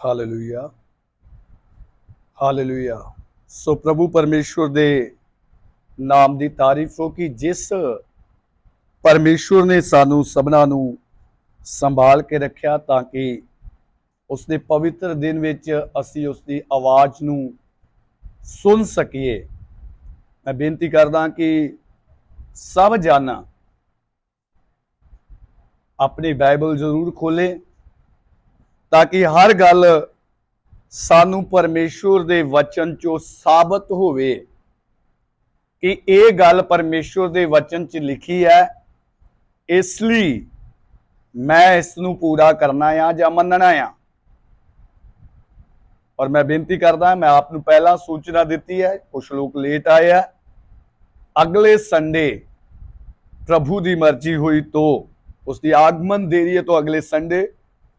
Hallelujah hallelujah. सो प्रभु परमेश्वर दे नाम की तारीफ हो कि जिस परमेश्वर ने सानू सबना नू संभाल के रखा ताकि उसके पवित्र दिन विच असी उसकी आवाज़ नू सुन सकीए। मैं बेनती करदा कि सब जन अपनी बाइबल जरूर खोले ताकि हर गल सानू परमेश्वर दे वचन चो साबित होवे कि ये गल परमेश्वर दे वचन च लिखी है, इसलिए मैं इसनू पूरा करना आ या मनना आ। और मैं बेनती करदा, मैं आपनू पहला सूचना दी है, कुछ लोग लेट आए हैं। अगले संडे प्रभु की मर्जी हुई तो उसकी आगमन देरी है, तो अगले संडे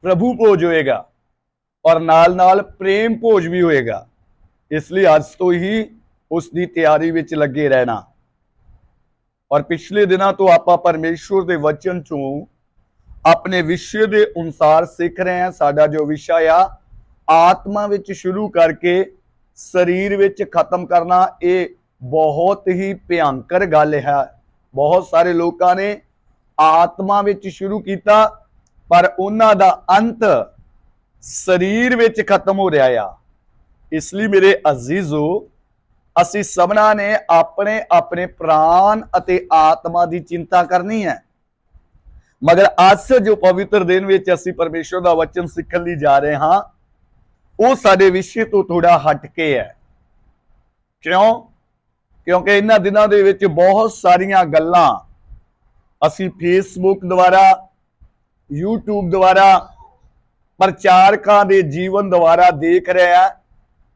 प्रभु भोज होएगा और नाल नाल प्रेम भोज भी होएगा। इसलिए अज तो ही उसकी तैयारी विच लगे रहना। और पिछले दिनों तो आप परमेश्वर के वचन चों अपने विषय के अनुसार सीख रहे हैं। साडा जो विषय आ आत्मा विच शुरू करके शरीर विच खत्म करना, ये बहुत ही भयंकर गल है। बहुत सारे लोगों ने आत्मा विच शुरू किया पर उन्हां दा अंत शरीर विच खत्म हो रहा है। इसलिए मेरे अजीजो, असी सबना ने अपने अपने प्राण अते आत्मा की चिंता करनी है। मगर अज जो पवित्र दिन विच असी परमेश्वर का वचन सीखण लई जा रहे हाँ, वो साडे विषय तो थोड़ा हट के है। क्यों? क्योंकि इन्हां दिनां दे विच बहुत सारियां गल्लां असी फेसबुक द्वारा, यूट्यूब द्वारा, प्रचारकों के जीवन द्वारा देख रहे हैं,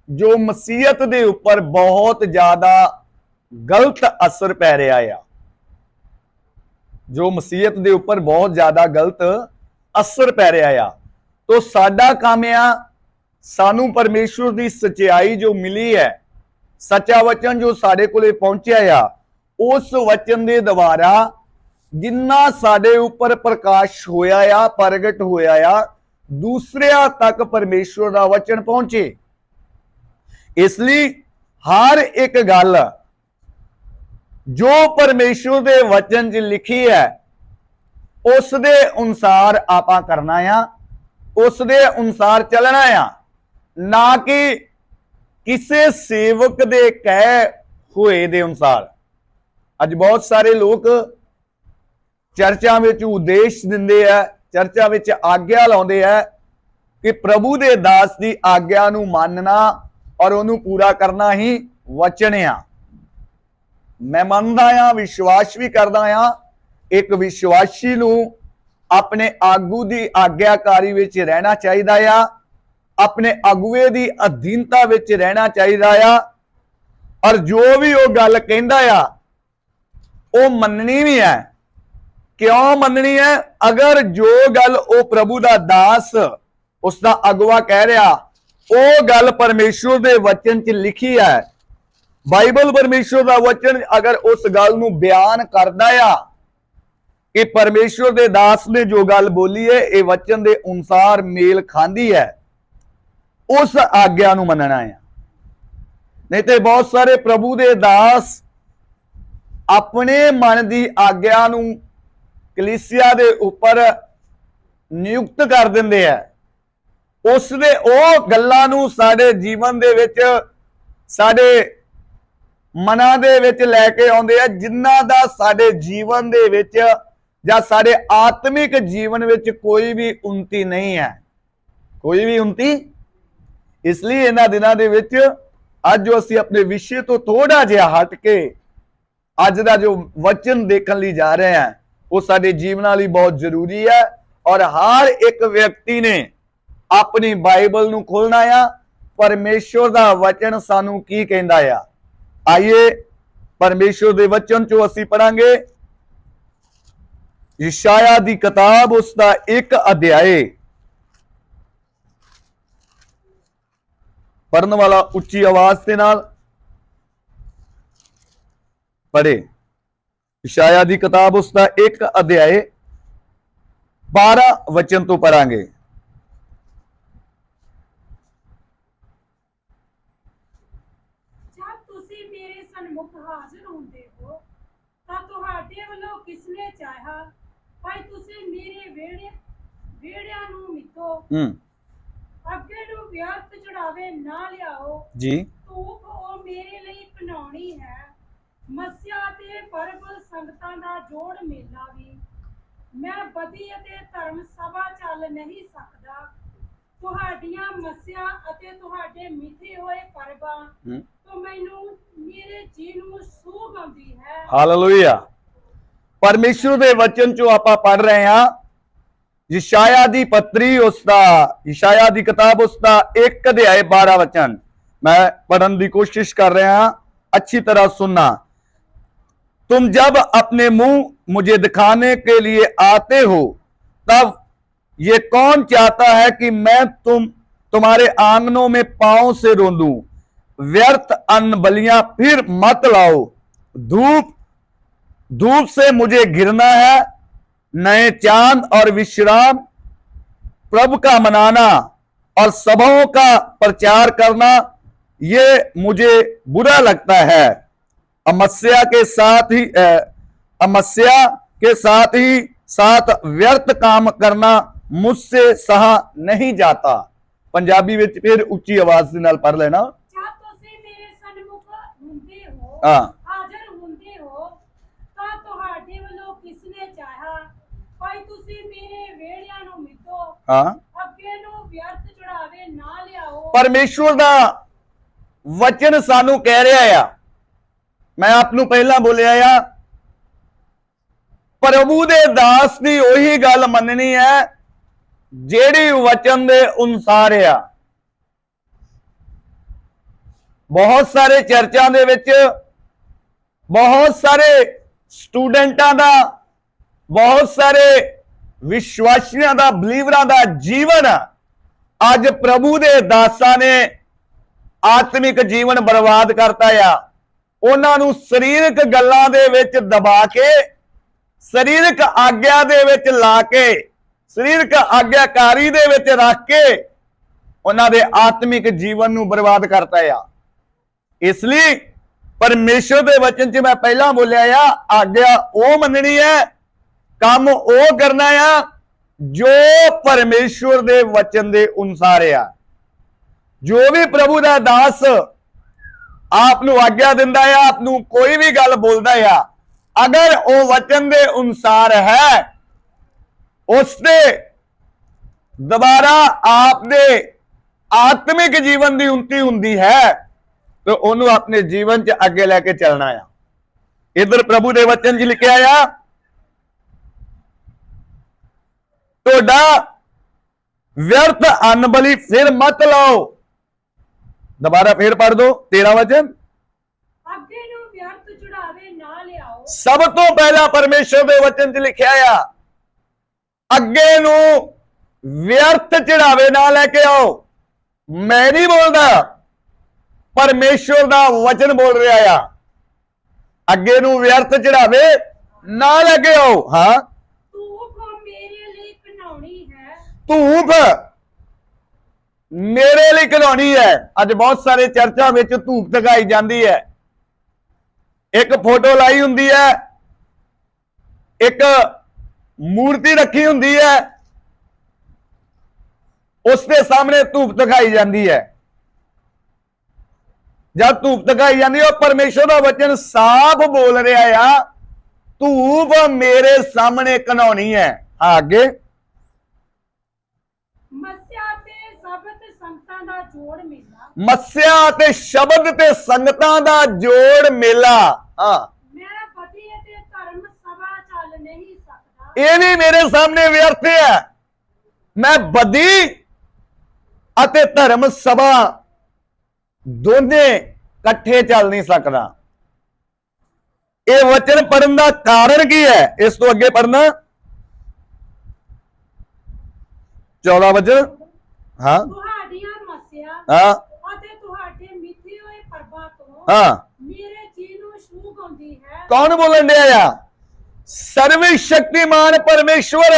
जो मसीहत के उपर बहुत ज्यादा गलत असर पै रहा है। जो मसीहत के उपर बहुत ज्यादा गलत असर पै रहा है। तो साडा काम आ, सानू परमेश्वर की सच्चाई जो मिली है, सच्चा वचन जो साडे कोले पहुंचा आ, उस वचन के द्वारा जिन्ना साडे उपर प्रकाश होया आ, प्रगट होया आ, दूसरिया तक परमेश्वर का वचन पहुंचे। इसलिए हर एक गल जो परमेश्वर के वचन च लिखी है उस दे अनुसार आपा करना आ, उस दे अनुसार चलना आ, ना कि किसी सेवक दे कह हुए दे अनुसार। अज बहुत सारे लोग चर्चा में उपदेश दिंदे है, चर्चा में आग्ञा लाउंदे है कि प्रभु दे दास की आग्ञा नू मानना और उन्होंने पूरा करना ही वचन आ। मैं मानदा आ, विश्वास भी करदा आ, एक विश्वासी नू अपने आगू की आग्ञाकारी विच रहना चाहिए आ, अपने अगुए की अधीनता विच रहना चाहिए आ, और जो भी वो गल कहंदा आ वो मननी भी है। क्यों मननी है? अगर जो गल वो प्रभु का दास उसका अगुआ कह रहा, वो गल परमेश्वर के वचन च लिखी है, बाइबल परमेश्वर का वचन अगर उस गल नू बयान करदा आ कि परमेश्वर के दास ने जो गल बोली है ये वचन के अनुसार मेल खांदी है, उस आग्ञा नू मनना है। नहीं तो बहुत सारे प्रभु के दास अपने मन की आग्ञा नू कलीसिया के उपर नियुक्त कर देंदे है, उस दे ओ गल्लां नू साडे जीवन दे विच, साडे मनां दे विच लैके आउंदे आ, जिन्हां दा साडे जीवन दे विच जां साडे आत्मिक जीवन विच कोई भी उन्नति नहीं है, कोई भी उन्नति। इसलिए इन्हां दिनां दे विच अज जो असीं अपने विषय तो थोड़ा जिहा हट के अज दा जो वचन देखण लई जा रहे हैं, वो साडे जीवनां लई बहुत जरूरी है। और हर एक व्यक्ति ने अपनी बाइबल नू खोलना आ, परमेश्वर का वचन सानू की कहंदा आ। आइए परमेश्वर के वचन चो असी पढ़ांगे यशाया दी किताब, उसका 1 अध्याय। पढ़ने वाला उच्ची आवाज के नाल पढ़े। यशाया दी किताब, उसका 1 अध्याय 12 वचन तो पढ़ांगे। ਤੁਸੀਂ ਮੇਰੇ ਸਨਮੁਖ ਹਾਜ਼ਰ ਹੁੰਦੇ ਹੋ ਤਾਂ ਤੁਹਾਡੇ ਵੱਲੋਂ ਕਿਸਨੇ ਚਾਹਿਆ ਭਾਈ ਤੁਸੀਂ ਮੇਰੇ ਵਿਹੜਿਆਂ ਨੂੰ ਮਿੱਥੋ ਅੱਗੇ ਨੂੰ ਵਿਅਰਥ ਚੜਾਵੇ ਨਾ ਲਿਆਓ ਜੀ। ਧੂਪ ਉਹ ਮੇਰੇ ਲਈ ਘਿਨਾਉਣੀ ਹੈ, ਮੱਸਿਆ ਤੇ ਪਰਬ ਸੰਗਤਾਂ ਦਾ ਜੋੜ ਮੇਲਾ ਵੀ। ਮੈਂ ਬਦੀ ਅਤੇ ਧਰਮ ਸਭਾ ਚੱਲ ਨਹੀਂ ਸਕਦਾ। ਤੁਹਾਡੀਆਂ ਮੱਸਿਆ ਅਤੇ ਤੁਹਾਡੇ ਮਿੱਥੇ ਹੋਏ ਪਰਬਾਂ ਤੋਂ ਮੈਨੂੰ ਮੇਰੇ ਜੀ ਨੂੰ ਸੂਹ ਆਉਂਦੀ ਹੈ। ਹਾਲੇਲੂਇਆ। ਪਰਮੇਸ਼ਰ ਦੇ ਵਚਨ ਚੋਂ ਆਪਾਂ ਪੜ ਰਹੇ ਹਾਂ ਯਸ਼ਾਇਆ ਦੀ ਪੱਤਰੀ ਉਸਦਾ ਯਸ਼ਾਇਆ ਦੀ ਕਿਤਾਬ ਉਸਦਾ 1 ਅਧਿਆਇ 12 वचन मैं पढ़ने की कोशिश कर रहा हूं, अच्छी तरह सुनना। तुम जब अपने मुंह मुझे दिखाने के लिए आते हो तब ये कौन चाहता है कि मैं तुम्हारे आंगनों में पांव से रोंदूं। व्यर्थ अन्न बलियां फिर मत लाओ। धूप से मुझे घिरना है। नए चांद और विश्राम प्रभु का मनाना और सभाओं का प्रचार करना ये मुझे बुरा लगता है। अमस्या के साथ व्यर्थ काम करना मुझसे सहा नहीं जाता। पंजाबी विच फिर उच्ची आवाज दे नाल पढ़ लेना। जब तुसीं मेरे सन्मुख हुंदे हो हाज़र हुंदे हो तां तुहाडे वल्लों किसने चाहा भाई तुसीं मेरे वेड़ियां नूं मिथो अगे नूं व्यर्थ चढ़ावे ना लियाओ। परमेश्वर दा वचन सानू कह रहा है, मैं आपनू पहला बोलिया आ, प्रभु दे दास दी ओही गल मननी है जेड़ी वचन दे अनुसार आ। बहुत सारे चर्चा दे विच बहुत सारे स्टूडेंटां दा बहुत सारे विश्वासियों का बिलीवरां का जीवन अज प्रभु दे दासां ने आत्मिक जीवन बर्बाद करता है। उन्होंने शरीरक गल्लां दे विच दबा के शरीरक आग्या दे विच ला के शरीरक आग्याकारी दे विच रख के उन्हां दे आत्मिक जीवन नूं बर्बाद करता है। इसलिए परमेश्वर दे वचन च मैं पहला बोलिया आग्या वो मननी है, काम वो करना है जो परमेश्वर दे वचन दे अनुसार है। जो भी प्रभु दा दास आप नूं आग्या दिंदा है, आप नूं कोई भी गल बोलदा है, अगर वो वचन दे अनुसार है उसते दोबारा आप दे आत्मिक जीवन की उन्नति हुंदी है तो उन्होंने अपने जीवन च अगे लैके चलना है। इधर प्रभु दे वचन च लिखिया आ तोड़ा व्यर्थ अन्न बलि फिर मत लाओ। दोबारा फिर पढ़ दो 13 वचन। अगे नूं व्यर्थ चढ़ावे ना लियाओ। सब तो पहला परमेश्वर दे वचन च लिखिया आ अगे नूं व्यर्थ चढ़ावे ना लेके आओ। मैं नहीं बोलदा, परमेश्वर दा वचन बोल रहा है। अगे नूं व्यर्थ चढ़ावे ना लेके आओ। हाँ, धूप मेरे लिए घिनौनी है। अज बहुत सारे चर्चा में धूप दिखाई जाती है, एक फोटो लाई हुंदी है, एक मूर्ति रखी हुंदी है, उसके सामने धूप दिखाई जाती है। जब धूप दिखाई जाती है परमेश्वर का वचन साफ बोल रहा है धूप मेरे सामने घिनौनी है। आगे मस्या ते शब्द ते संगतां दा जोड़ मेला। ये भी मेरे सामने व्यर्थ है। मैं बदी अते धर्म सभा दोने कट्ठे चल नहीं सकता। ये वचन पढ़ने का कारण की है, इस तो अगे पढ़ना 14 वचन। हाँ हाँ हाँ, कौन बोलन दिया? सर्वशक्तिमान परमेश्वर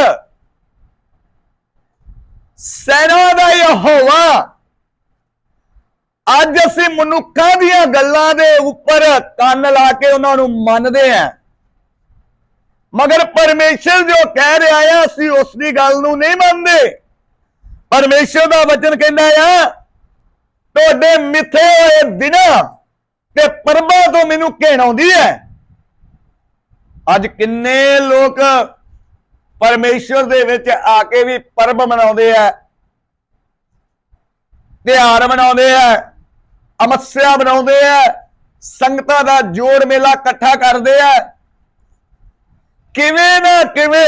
सेना दा यहोवा ਅੱਜ ਅਸੀਂ ਮਨੁੱਖਾਂ ਦੀਆਂ ਗੱਲਾਂ ਦੇ ਉੱਪਰ ਕੰਨ ਲਾ ਕੇ ਉਹਨਾਂ ਨੂੰ ਮੰਨਦੇ ਹਾਂ, ਮਗਰ ਪਰਮੇਸ਼ਰ ਜੋ ਕਹਿ ਰਿਹਾ ਹੈ ਅਸੀਂ ਉਸ ਦੀ ਗੱਲ ਨੂੰ ਨਹੀਂ ਮੰਨਦੇ। ਪਰਮੇਸ਼ਰ ਦਾ ਵਚਨ ਕਹਿੰਦਾ ਆ, ਤੁਹਾਡੇ ਮਿੱਥੇ ਹੋਏ ਦਿਨਾਂ ਤੇ ਪਰਬਾਂ ਤੋਂ ਮੈਨੂੰ ਘਿਣ ਆਉਂਦੀ ਹੈ। ਅੱਜ ਕਿੰਨੇ ਲੋਕ ਪਰਮੇਸ਼ਰ ਦੇ ਵਿੱਚ ਆ ਕੇ ਵੀ ਪਰਬ ਮਨਾਉਂਦੇ ਆ, ਤਿਉਹਾਰ ਮਨਾਉਂਦੇ ਆ, ਅਮੱਸਿਆ ਬਣਾਉਂਦੇ ਆ, ਸੰਗਤਾਂ ਦਾ ਜੋੜ ਮੇਲਾ ਇਕੱਠਾ ਕਰਦੇ ਆ। ਕਿਵੇਂ ਨਾ ਕਿਵੇਂ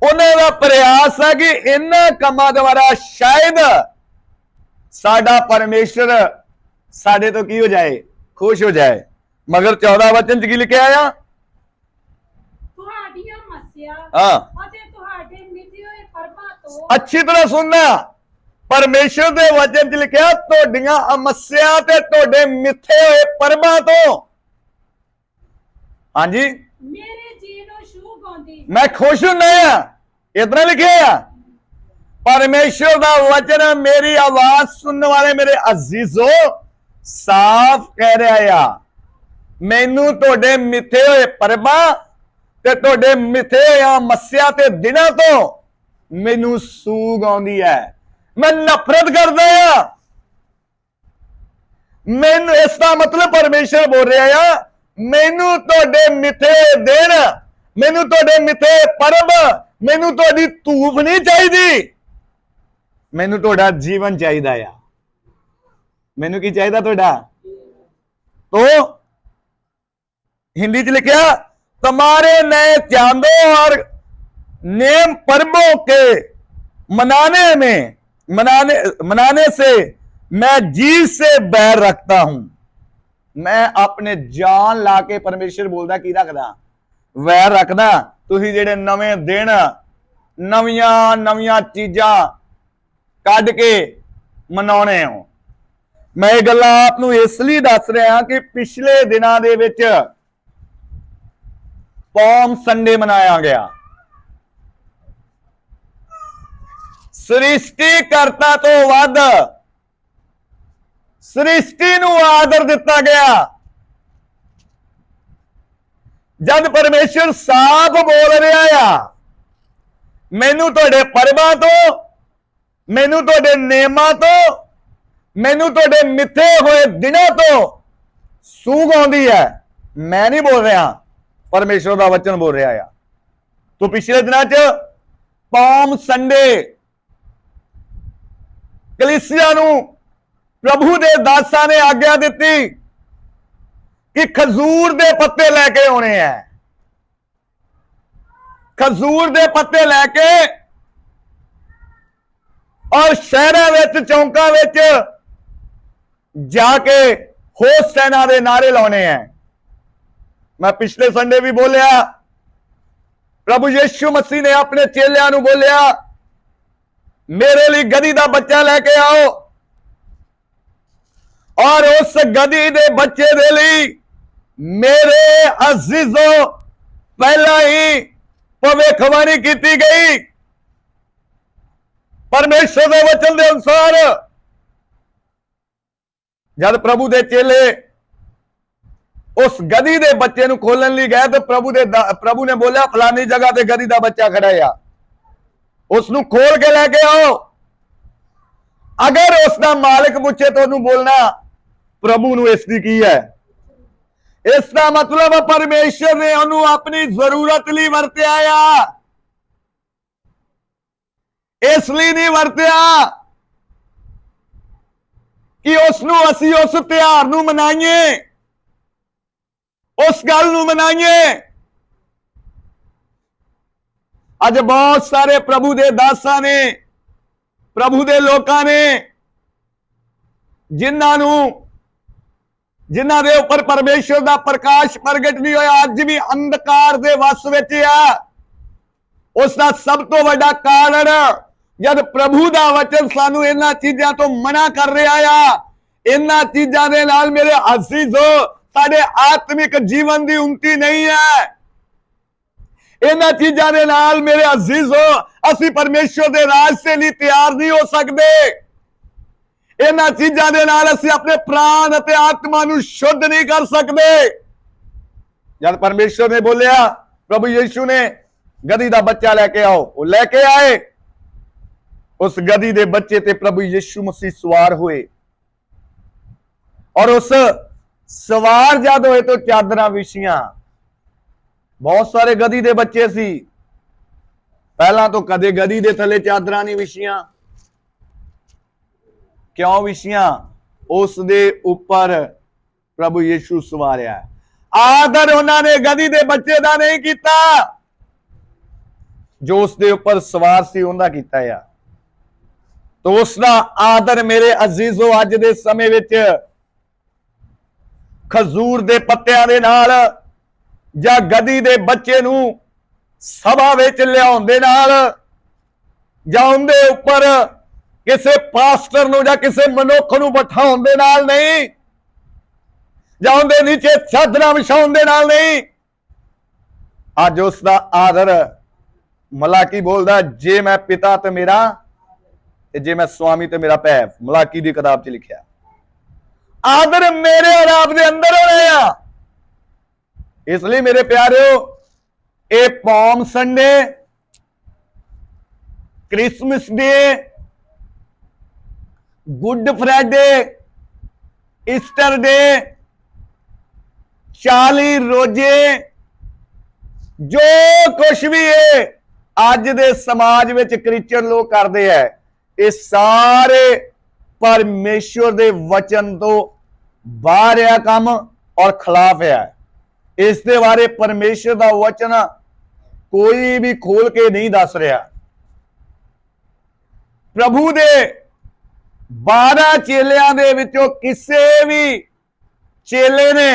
ਉਹਨਾਂ ਦਾ ਪ੍ਰਯਾਸ ਹੈ ਕਿ ਇਹਨਾਂ ਕੰਮਾਂ ਦੁਆਰਾ ਸ਼ਾਇਦ ਸਾਡਾ ਪਰਮੇਸ਼ਰ ਸਾਡੇ ਤੋਂ ਕੀ ਹੋ ਜਾਏ, ਖੁਸ਼ ਹੋ ਜਾਏ। ਮਗਰ 14 ਵਚਨ ਚ ਕੀ ਲਿਖਿਆ ਆ? ਤੁਹਾਡੀਆਂ ਮੱਸਿਆ ਅਤੇ ਤੁਹਾਡੇ ਮਿੱਥੇ ਹੋਏ ਪਰਬਾਂ ਤੋਂ। ਅੱਛੀ ਤਰ੍ਹਾਂ ਸੁਣਨਾ, ਪਰਮੇਸ਼ਰ ਦੇ ਵਚਨ ਚ ਲਿਖਿਆ ਤੁਹਾਡੀਆਂ ਅਮੱਸਿਆ ਤੇ ਤੁਹਾਡੇ ਮਿੱਥੇ ਹੋਏ ਪਰਬਾਂ ਤੋਂ। ਹਾਂਜੀ, ਮੇਰੇ ਜੀ ਨੂੰ ਛੂ ਗਾਉਂਦੀ ਮੈਂ ਖੁਸ਼ ਹੁੰਦਾ ਆ, ਇਤਨਾ ਲਿਖਿਆ ਆ। ਪਰਮੇਸ਼ਰ ਦਾ ਵਚਨ ਮੇਰੀ ਆਵਾਜ਼ ਸੁਣਨ ਵਾਲੇ ਮੇਰੇ ਅਜ਼ੀਜ਼ੋ ਸਾਫ਼ ਕਹਿ ਰਿਹਾ ਆ, ਮੈਨੂੰ ਤੁਹਾਡੇ ਮਿੱਥੇ ਹੋਏ ਪਰਬਾਂ ਤੇ ਤੁਹਾਡੇ ਮਿੱਥੇ ਹੋਏ ਮੱਸਿਆ ਤੇ ਦਿਨਾਂ ਤੋਂ ਮੈਨੂੰ ਸੂਗ ਆਉਂਦੀ ਹੈ। ਮੈਂ ਨਫ਼ਰਤ ਕਰਦਾ ਆ। ਮੈਨੂੰ ਇਸ ਦਾ ਮਤਲਬ ਪਰਮੇਸ਼ਰ ਬੋਲ ਰਿਹਾ ਆ, ਮੈਨੂੰ ਤੁਹਾਡੇ ਮਿੱਥੇ ਦਿਨ, ਮੈਨੂੰ ਤੁਹਾਡੇ ਮਿੱਥੇ ਪਰਬ, ਮੈਨੂੰ ਤੁਹਾਡੀ ਧੂਫ ਨਹੀਂ ਚਾਹੀਦੀ, ਮੈਨੂੰ ਤੁਹਾਡਾ ਜੀਵਨ ਚਾਹੀਦਾ ਆ। ਮੈਨੂੰ ਕੀ ਚਾਹੀਦਾ ਤੁਹਾਡਾ? तो हिंदी च लिखा, तुम्हारे नए चांदों और नेम पर्वों के मनाने से मैं जी से बैर रखता हूं। मैं अपने जान ला के परमेश्वर बोलता की रखदा, वैर रखदा। तुसीं जिहड़े नवे दिन नवीं चीजां कढ के मनाउणे हो। मैं ये गल्लां आप नूं इसलिए दस रहा कि पिछले दिनां दे विच पॉम संडे मनाया गया। सृष्टिकर्ता तो वध सृष्टि नूं आदर दिता गया। जद परमेश्वर साफ बोल रहा है, मैनू तुहाडे परबां तो, मैनू तुहाडे नेमां तो, मैनू तुहाडे मिथे होए दिनां तो सूग आउंदी है। मैं नहीं बोल रहा, परमेश्वर का वचन बोल रहा है। तो पिछले दिनों च पॉम संडे कलीसिया नूं प्रभु दे दासां ने आग्या दिती कि खजूर दे पत्ते लैके आने हैं। खजूर दे पत्ते लैके और शहरां विच चौंकां विच जाके होसैना दे नारे लाने हैं। मैं पिछले संडे भी बोलिया, प्रभु यीशु मसीह ने अपने चेलियां नूं बोलिया, मेरे लिए गधी दा बच्चा लेके आओ, और उस गधी दे बच्चे दे लिए मेरे अजीजों पहला ही भविष्यवाणी की गई। परमेश्वर के वचन के अनुसार जब प्रभु दे चेले उस गधी दे बच्चे नूं खोलन लई गए तो प्रभु ने बोलिया, फलानी जगह ते गधी दा बच्चा खड़ा है, उसनूं खोल के लेके आओ। अगर उसका मालिक पूछे तो उन्होंने बोलना प्रभु नूं इसकी की है। इसका मतलब परमेश्वर ने उन्होंने अपनी जरूरत लई वरत्या आ, इसलिए नहीं वरत्या कि उसनूं असीं उस त्योहार नूं मनाईए, उस गल नूं मनाईए। अज बहुत सारे प्रभु दे दासां ने, प्रभु दे लोकां ने, जिन्हां दे उपर परमेश्वर दा प्रकाश प्रगट नहीं होया, अज भी अंधकार दे वस विच आ। उसका सब तो वड्डा कारण जद प्रभु दा वचन सानू इन्हां चीजां तो मना कर रहा है। इन्हां चीजां दे नाल मेरे अजीजो साडे आत्मिक जीवन की उन्नति नहीं है। इन्हां चीजां दे नाल मेरे अजीजो असीं परमेश्वर दे राज से लिए तैयार नहीं हो सकते। ਇਹਨਾਂ ਚੀਜ਼ਾਂ ਦੇ ਨਾਲ ਅਸੀਂ ਆਪਣੇ ਪ੍ਰਾਣ ਅਤੇ ਆਤਮਾ ਨੂੰ ਸ਼ੁੱਧ ਨਹੀਂ ਕਰ ਸਕਦੇ। ਜਦ ਪਰਮੇਸ਼ਰ ਨੇ ਬੋਲਿਆ, ਪ੍ਰਭੂ ਯੀਸ਼ੂ ਨੇ ਗਧੀ ਦਾ ਬੱਚਾ ਲੈ ਕੇ ਆਓ, ਉਹ ਲੈ ਕੇ ਆਏ। ਉਸ ਗਧੀ ਦੇ ਬੱਚੇ ਤੇ ਪ੍ਰਭੂ ਯੀਸ਼ੂ ਮਸੀਹ ਸਵਾਰ ਹੋਏ, ਔਰ ਉਸ ਸਵਾਰ ਜਦ ਹੋਏ ਤਾਂ ਚਾਦਰਾਂ ਵਿਛੀਆਂ। ਬਹੁਤ ਸਾਰੇ ਗਧੀ ਦੇ ਬੱਚੇ ਸੀ, ਪਹਿਲਾਂ ਤੋਂ ਕਦੇ ਗਧੀ ਦੇ ਥੱਲੇ ਚਾਦਰਾਂ ਨਹੀਂ ਵਿਛੀਆਂ। ਕਿਉਂ ਵਿਛੀਆਂ? ਉਸ ਦੇ ਉੱਪਰ ਪ੍ਰਭੂ ਯੀਸ਼ੂ ਸਵਾਰਿਆ। ਆਦਰ ਉਹਨਾਂ ਨੇ ਗਧੀ ਦੇ ਬੱਚੇ ਦਾ ਨਹੀਂ ਕੀਤਾ, ਜੋ ਉਸ ਦੇ ਉੱਪਰ ਸਵਾਰ ਸੀ ਉਹਦਾ ਕੀਤਾ ਆ। ਤੋ ਉਸ ਦਾ ਆਦਰ ਮੇਰੇ ਅਜ਼ੀਜ਼ੋ ਅੱਜ ਦੇ ਸਮੇਂ ਵਿੱਚ ਖਜੂਰ ਦੇ ਪੱਤਿਆਂ ਦੇ ਨਾਲ ਜਾਂ ਗਧੀ ਦੇ ਬੱਚੇ ਨੂੰ ਸਭਾ ਵਿੱਚ ਲਿਆਉਣ ਦੇ ਨਾਲ ਜਾਂ ਉਹਦੇ ਉੱਪਰ ਕਿਸੇ ਪਾਸਟਰ ਨੂੰ ਜਾਂ ਕਿਸੇ ਮਨੁੱਖ ਨੂੰ ਬਿਠਾਉਣ ਦੇ ਨਾਲ ਨਹੀਂ, ਜਾਂ ਉਹਦੇ ਨੀਚੇ ਚਾਦਰਾਂ ਵਿਛਾਉਣ ਦੇ ਨਾਲ ਨਹੀਂ। ਅੱਜ ਉਸ ਦਾ ਆਦਰ ਮਲਾਕੀ ਬੋਲਦਾ, ਜੇ ਮੈਂ ਪਿਤਾ ਤੇ ਮੇਰਾ, ਤੇ ਜੇ ਮੈਂ ਸੁਆਮੀ ਤੇ ਮੇਰਾ ਭੈਵ। ਮਲਾਕੀ ਦੀ ਕਿਤਾਬ 'ਚ ਲਿਖਿਆ, ਆਦਰ ਮੇਰੇ ਔਰ ਆਪ ਦੇ ਅੰਦਰ ਹੋ ਰਿਹਾ। ਇਸ ਲਈ ਮੇਰੇ ਪਿਆਰਿਓ, ਇਹ palm Sunday, Christmas day, good Friday, Easter day, 40 रोजे, जो कुछ भी है ਅੱਜ ਦੇ ਸਮਾਜ ਵਿੱਚ ਕ੍ਰਿਸਚੀਅਨ ਲੋਕ ਕਰਦੇ ਹੈ, ਇਹ ਸਾਰੇ ਪਰਮੇਸ਼ਵਰ ਦੇ ਵਚਨ ਤੋਂ ਬਾਹਰ ਆ ਕੰਮ ਔਰ ਖਿਲਾਫ ਹੈ। ਇਸ ਦੇ ਬਾਰੇ ਪਰਮੇਸ਼ਵਰ ਦਾ ਵਚਨ ਕੋਈ ਵੀ ਖੋਲ ਕੇ ਨਹੀਂ ਦੱਸ ਰਿਹਾ। ਪ੍ਰਭੂ ਦੇ 12 ਚੇਲਿਆਂ ਦੇ ਵਿੱਚੋਂ ਕਿਸੇ ਵੀ ਚੇਲੇ ਨੇ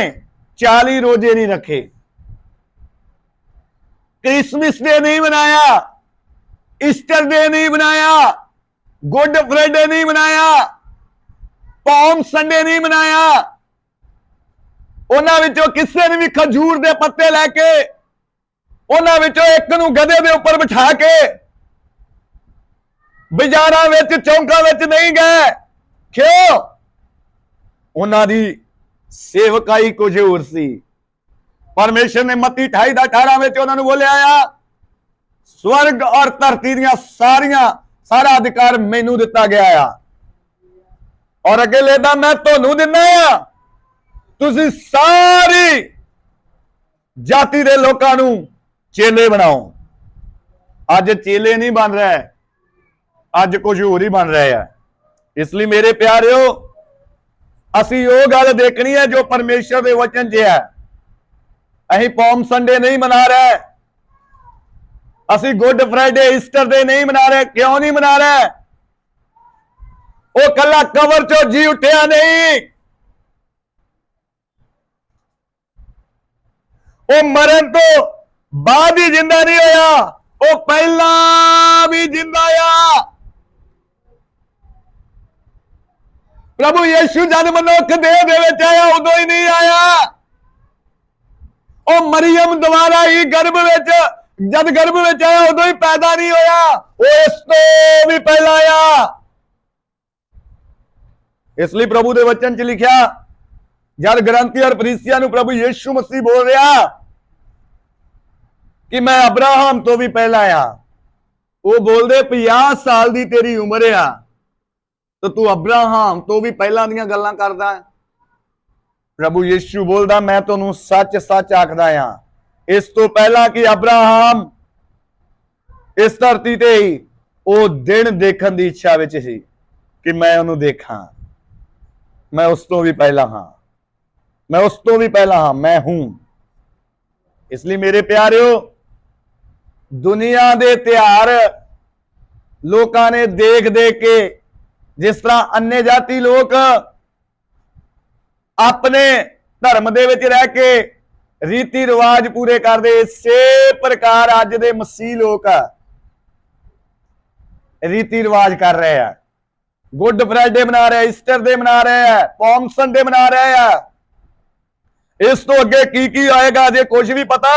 40 ਰੋਜ਼ੇ ਨਹੀਂ ਰੱਖੇ, क्रिसमस डे नहीं बनाया, ईस्टर डे नहीं बनाया, गुड फ्राइडे नहीं बनाया, पॉम संडे नहीं बनाया। ਉਹਨਾਂ ਵਿੱਚੋਂ ਕਿਸੇ ਨੇ ਵੀ ਖਜੂਰ ਦੇ ਪੱਤੇ ਲੈ ਕੇ ਉਹਨਾਂ ਵਿੱਚੋਂ ਇੱਕ ਨੂੰ ਗਧੇ ਦੇ ਉੱਪਰ ਬਿਠਾ ਕੇ ਬਾਜ਼ਾਰਾਂ ਵਿੱਚ ਚੌਂਕਾਂ ਵਿੱਚ ਨਹੀਂ ਗਏ। ਕਿਉਂ? ਉਹਨਾਂ ਦੀ ਸੇਵਕਾਈ ਕੁਝ ਹੋਰ ਸੀ। परमेश्वर ने मत्ती 28:18 ਵਿੱਚ ਉਹਨਾਂ ਨੂੰ ਬੋਲਿਆ ਆ, ਸਵਰਗ ਔਰ ਧਰਤੀ ਦੀਆਂ ਸਾਰਾ ਅਧਿਕਾਰ ਮੈਨੂੰ ਦਿੱਤਾ ਗਿਆ ਆ, ਔਰ ਅੱਗੇ ਲੈਦਾ ਮੈਂ ਤੁਹਾਨੂੰ ਦਿੰਦਾ ਆ, ਤੁਸੀਂ ਸਾਰੀ ਜਾਤੀ ਦੇ ਲੋਕਾਂ ਨੂੰ ਚੇਲੇ ਬਣਾਓ। ਅੱਜ ਚੇਲੇ ਨਹੀਂ ਬਣ ਰਿਹਾ, ਅੱਜ ਕੁਝ ਹੋਰ ਹੀ ਬਣ ਰਿਹਾ ਹੈ। ਇਸ ਲਈ ਮੇਰੇ ਪਿਆਰਿਓ, ਅਸੀਂ ਉਹ ਗੱਲ ਦੇਖਣੀ ਹੈ ਜੋ ਪਰਮੇਸ਼ਰ ਦੇ ਵਚਨ 'ਚ ਹੈ। ਅਸੀਂ ਪੌਮ ਸੰਡੇ ਨਹੀਂ ਮਨਾ ਰਹੇ, ਅਸੀਂ ਗੁੱਡ ਫਰਾਈਡੇ, ਈਸਟਰ ਦੇ ਨਹੀਂ ਮਨਾ ਰਹੇ। ਕਿਉਂ ਨਹੀਂ ਮਨਾ ਰਹੇ? ਉਹ ਕੱਲਾ ਕਬਰ ਚੋਂ ਜੀ ਉੱਠਿਆ ਨਹੀਂ, ਉਹ ਮਰਨ ਤੋਂ ਬਾਅਦ ਹੀ ਜਿੰਦਾ ਨਹੀਂ ਹੋਇਆ, ਉਹ ਪਹਿਲਾਂ ਵੀ ਜਿੰਦਾ ਆ। ਪ੍ਰਭੂ ਯੀਸ਼ੂ ਜਦ ਮਨੁੱਖ ਦੇਹ ਦੇ ਵਿੱਚ ਆਇਆ ਉਦੋਂ ਹੀ ਨਹੀਂ ਆਇਆ, ਉਹ ਮਰੀਮ ਦੁਆਰਾ ਹੀ ਗਰਭ ਵਿੱਚ, ਜਦ ਗਰਭ ਵਿੱਚ ਆਇਆ ਉਦੋਂ ਹੀ ਪੈਦਾ ਨਹੀਂ ਹੋਇਆ, ਉਹ ਇਸ ਤੋਂ ਵੀ ਪਹਿਲਾਂ ਆਇਆ। ਇਸ ਲਈ ਪ੍ਰਭੂ ਦੇ ਵਚਨ 'ਚ ਲਿਖਿਆ, ਜਦ ਗ੍ਰੰਥੀ ਔਰ ਫਰੀਸੀਆਂ ਨੂੰ ਪ੍ਰਭੂ ਯੀਸ਼ੂ ਮਸੀਹ ਬੋਲ ਰਿਹਾ ਕਿ ਮੈਂ ਅਬਰਾਹਮ ਤੋਂ ਵੀ ਪਹਿਲਾਂ ਆਇਆ, ਉਹ ਬੋਲਦੇ 50 ਸਾਲ ਦੀ ਤੇਰੀ ਉਮਰ ਆ ਤਾਂ ਤੂੰ ਅਬਰਾਹਮ ਤੋਂ ਵੀ ਪਹਿਲਾਂ ਦੀਆਂ ਗੱਲਾਂ ਕਰਦਾ ਹੈ। ਪ੍ਰਭੂ ਯੀਸ਼ੂ ਬੋਲਦਾ, ਮੈਂ ਤੁਹਾਨੂੰ ਸੱਚ ਸੱਚ ਆਖਦਾ ਆ, ਇਸ ਤੋਂ ਪਹਿਲਾਂ ਕਿ ਅਬਰਾਹਮ ਇਸ ਧਰਤੀ ਤੇ ਹੀ ਉਹ ਦਿਨ ਦੇਖਣ ਦੀ ਇੱਛਾ ਵਿੱਚ ਸੀ ਕਿ ਮੈਂ ਉਹਨੂੰ ਦੇਖਾਂ। ਮੈਂ ਉਸ ਤੋਂ ਵੀ ਪਹਿਲਾਂ ਹਾਂ, ਮੈਂ ਉਸ ਤੋਂ ਵੀ ਪਹਿਲਾਂ ਹਾਂ, ਮੈਂ ਹੂੰ। ਇਸ ਲਈ ਮੇਰੇ ਪਿਆਰਿਓ, ਦੁਨੀਆ ਦੇ ਤਿਉਹਾਰ ਲੋਕਾਂ ਨੇ ਦੇਖ ਦੇਖ ਕੇ, ਜਿਸ ਤਰ੍ਹਾਂ अन्य ਜਾਤੀ ਲੋਕ ਆਪਣੇ ਧਰਮ ਦੇ ਵਿੱਚ ਰਹਿ ਕੇ ਰੀਤੀ ਰਿਵਾਜ ਪੂਰੇ ਕਰਦੇ, ਇਸੇ ਪ੍ਰਕਾਰ ਅੱਜ ਦੇ ਮਸੀਹ ਲੋਕ ਰੀਤੀ ਰਿਵਾਜ ਕਰ ਰਹੇ ਆ। ਗੁੱਡ ਫਰਾਈਡੇ ਮਨਾ ਰਹੇ, ਈਸਟਰ ਦੇ ਮਨਾ ਰਹੇ ਆ, ਪੌਮ ਸੰਡੇ ਮਨਾ ਰਹੇ ਆ। ਇਸ ਤੋਂ ਅੱਗੇ ਕੀ ਕੀ ਆਏਗਾ ਜੇ ਕੁਝ ਵੀ ਪਤਾ?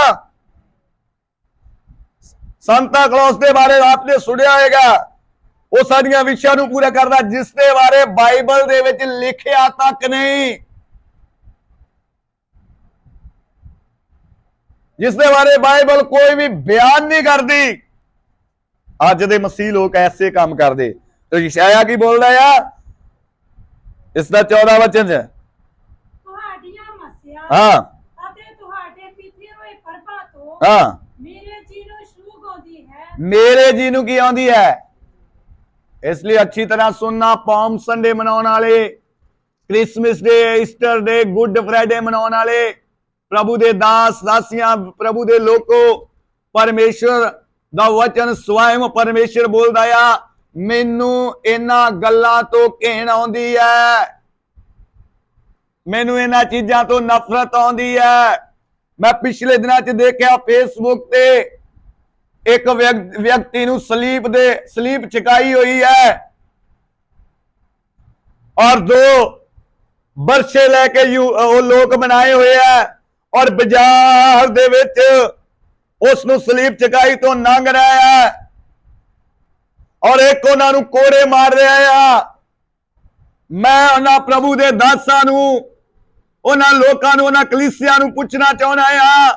ਸੰਤਾ ਕਲੌਸ ਦੇ ਬਾਰੇ ਆਪਨੇ ਸੁਣਿਆ ਹੋਏਗਾ ਉਹ ਸਾਡੀਆਂ ਵਿਸ਼ਿਆਂ ਨੂੰ ਪੂਰਾ ਕਰਦਾ ਜਿਸ ਦੇ ਬਾਰੇ ਬਾਈਬਲ ਦੇ ਵਿੱਚ ਲਿਖਿਆ ਤੱਕ ਨਹੀਂ, ਜਿਸ ਦੇ ਬਾਰੇ ਬਾਈਬਲ ਕੋਈ ਵੀ ਬਿਆਨ ਨਹੀਂ ਕਰਦੀ। ਅੱਜ ਦੇ ਮਸੀਹ ਲੋਕ ਐਸੇ ਕੰਮ ਕਰਦੇ। ਤੇ ਯਸ਼ਾਇਆ ਕੀ ਬੋਲਦਾ ਆ ਇਸ ਦਾ 14 ਵਚਨ ਚ, ਤੁਹਾਡੀਆਂ ਮੱਸਿਆ ਹਾਂ ਅਤੇ ਤੁਹਾਡੇ ਪੀਤੇ ਹੋਏ ਪਰਬਾਂ ਤੋਂ ਹਾਂ ਮੇਰੇ ਜੀ ਨੂੰ ਸ਼ੂਗ ਆਉਂਦੀ ਹੈ। ਮੇਰੇ ਜੀ ਨੂੰ ਕੀ ਆਉਂਦੀ ਹੈ? ਇਸ ਲਈ ਅੱਛੀ ਤਰ੍ਹਾਂ ਸੁਣਨਾ। ਪਾਮ ਸੰਡੇ ਮਨਾਉਣ ਵਾਲੇ, ਕ੍ਰਿਸਮਸ ਡੇ, ਈਸਟਰ ਡੇ, ਗੁੱਡ ਫਰਾਈਡੇ ਮਨਾਉਣ ਵਾਲੇ, ਪ੍ਰਭੂ ਦੇ ਦਾਸ ਦਾਸੀਆਂ, ਪ੍ਰਭੂ ਦੇ ਲੋਕੋ, ਪਰਮੇਸ਼ਰ ਦਾ ਵਚਨ ਸਵੈਮ ਪਰਮੇਸ਼ਰ ਬੋਲਦਾ ਆ, ਮੈਨੂੰ ਇਹਨਾਂ ਗੱਲਾਂ ਤੋਂ ਘਿਣ ਆਉਂਦੀ ਹੈ, ਮੈਨੂੰ ਇਹਨਾਂ ਚੀਜ਼ਾਂ ਤੋਂ ਨਫ਼ਰਤ ਆਉਂਦੀ ਹੈ। ਮੈਂ ਪਿਛਲੇ ਦਿਨਾਂ 'ਚ ਦੇਖਿਆ ਫੇਸਬੁੱਕ ਤੇ ਇੱਕ ਵਿਅਕਤੀ ਨੂੰ ਸਲੀਬ ਚਕਾਈ ਹੋਈ ਹੈ ਔਰ 2 ਬਰਛੇ ਲੈ ਕੇ ਉਹ ਲੋਕ ਬਣਾਏ ਹੋਏ ਹੈ ਔਰ ਬਾਜ਼ਾਰ ਦੇ ਵਿੱਚ ਉਸ ਨੂੰ ਸਲੀਬ ਚਕਾਈ ਤੋਂ ਲੰਘ ਰਿਹਾ ਹੈ ਔਰ ਇੱਕ ਉਹਨਾਂ ਨੂੰ ਕੋੜੇ ਮਾਰ ਰਿਹਾ ਆ। ਮੈਂ ਉਹਨਾਂ ਪ੍ਰਭੂ ਦੇ ਦਾਸਾਂ ਨੂੰ, ਉਹਨਾਂ ਲੋਕਾਂ ਨੂੰ, ਉਹਨਾਂ ਕਲੀਸਿਆਂ ਨੂੰ ਪੁੱਛਣਾ ਚਾਹੁੰਦਾ ਆ,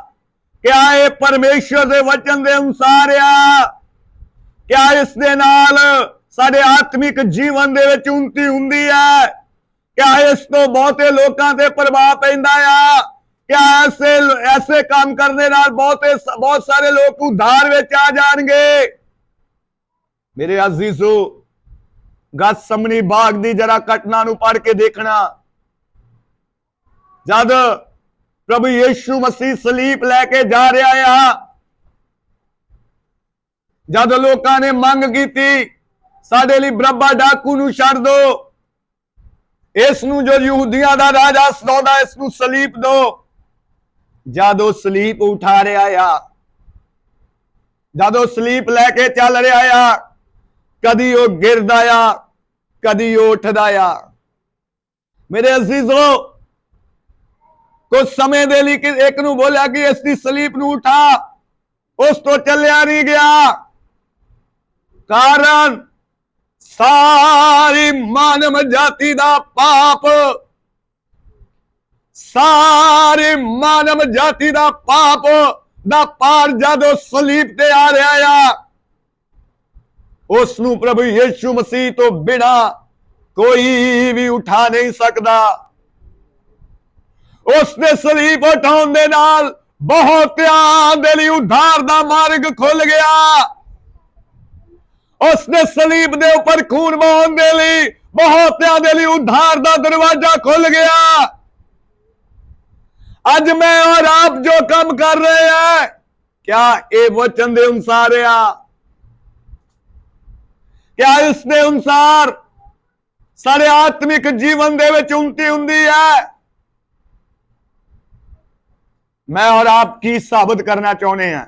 ਕਿਆ ਇਹ ਪਰਮੇਸ਼ਰ ਦੇ ਵਚਨ ਦੇ ਅਨੁਸਾਰ ਆ? ਕਿਆ ਇਸ ਦੇ ਨਾਲ ਸਾਡੇ ਆਤਮਿਕ ਜੀਵਨ ਦੇ ਵਿੱਚ ਉન્નਤੀ ਹੁੰਦੀ ਹੈ? ਕਿਆ ਇਸ ਤੋਂ ਬਹੁਤੇ ਲੋਕਾਂ ਤੇ ਪ੍ਰਭਾਵ ਪੈਂਦਾ ਆ? ਕਿਆ ਐਸੇ ਕੰਮ ਕਰਨੇ ਨਾਲ ਬਹੁਤ ਸਾਰੇ ਲੋਕ ਉਧਾਰ ਵਿੱਚ ਆ ਜਾਣਗੇ? ਮੇਰੇ ਅਜ਼ੀਜ਼ੋ, ਗਤਸਮਨੀ ਬਾਗ ਦੀ ਜਰਾ ਘਟਨਾ ਨੂੰ ਪੜ੍ਹ ਕੇ ਦੇਖਣਾ। ਜਦ ਪ੍ਰਭੂ ਯੀਸ਼ੂ ਮਸੀਹ ਸਲੀਬ ਲੈ ਕੇ ਜਾ ਰਿਹਾ ਆ, ਜਦ ਲੋਕਾਂ ਨੇ ਮੰਗ ਕੀਤੀ ਸਾਡੇ ਲਈ ਬਰੱਬਾ ਡਾਕੂ ਨੂੰ ਛੱਡ ਦਿਓ, ਇਸ ਨੂੰ ਜੋ ਯਹੂਦੀਆਂ ਦਾ ਰਾਜਾ ਸਤਾਉਂਦਾ ਇਸ ਨੂੰ ਸਲੀਬ ਦਿਓ। ਜਦ ਉਹ ਸਲੀਬ ਉਠਾ ਰਿਹਾ ਆ, ਜਦ ਉਹ ਸਲੀਬ ਲੈ ਕੇ ਚੱਲ ਰਿਹਾ ਆ, ਕਦੀ ਉਹ ਗਿਰਦਾ ਆ, ਕਦੀ ਉਹ ਉੱਠਦਾ ਆ। ਮੇਰੇ ਅਜ਼ੀਜ਼ੋ, ਕੁਝ ਸਮੇਂ ਦੇ ਲਈ ਇੱਕ ਨੂੰ ਬੋਲਿਆ ਕਿ ਇਸ ਦੀ ਸਲੀਬ ਨੂੰ ਉਠਾ, ਉਸ ਤੋਂ ਚੱਲਿਆ ਨਹੀਂ ਗਿਆ। ਕਾਰਨ ਸਾਰੀ ਮਾਨਵ ਜਾਤੀ ਦਾ ਪਾਪ, ਸਾਰੀ ਮਾਨਵ ਜਾਤੀ ਦਾ ਪਾਪ ਦਾ ਪਾਰ ਜਦੋਂ ਸਲੀਬ ਤੇ ਆ ਰਿਹਾ ਆ, ਉਸ ਨੂੰ ਪ੍ਰਭੂ ਯੀਸ਼ੂ ਮਸੀਹ ਤੋਂ ਬਿਨਾ ਕੋਈ ਵੀ ਉਠਾ ਨਹੀਂ ਸਕਦਾ। ਉਸ ਦੇ ਸਲੀਬ ਉਠਾਉਣ ਦੇ ਨਾਲ ਬਹੁਤਿਆਂ ਦੇ ਲਈ ਉਧਾਰ ਦਾ ਮਾਰਗ ਖੁੱਲ ਗਿਆ। ਉਸ ਦੇ ਸਲੀਬ ਦੇ ਉੱਪਰ ਖੂਨ ਵਹਾਉਣ ਦੇ ਲਈ ਬਹੁਤਿਆਂ ਦੇ ਲਈ ਉਧਾਰ ਦਾ ਦਰਵਾਜ਼ਾ ਖੁੱਲ ਗਿਆ। ਅੱਜ ਮੈਂ ਔਰ ਆਪ ਜੋ ਕੰਮ ਕਰ ਰਹੇ हैं, क्या ਇਹ ਵਚਨ ਦੇ ਅਨੁਸਾਰ ਆ? क्या ਇਸ ਦੇ ਅਨੁਸਾਰ ਸਾਡੇ ਆਤਮਿਕ ਜੀਵਨ ਦੇ ਵਿੱਚ ਉन्नति ਹੁੰਦੀ ਹੈ? मैं और आप की साबित करना चाहते हैं।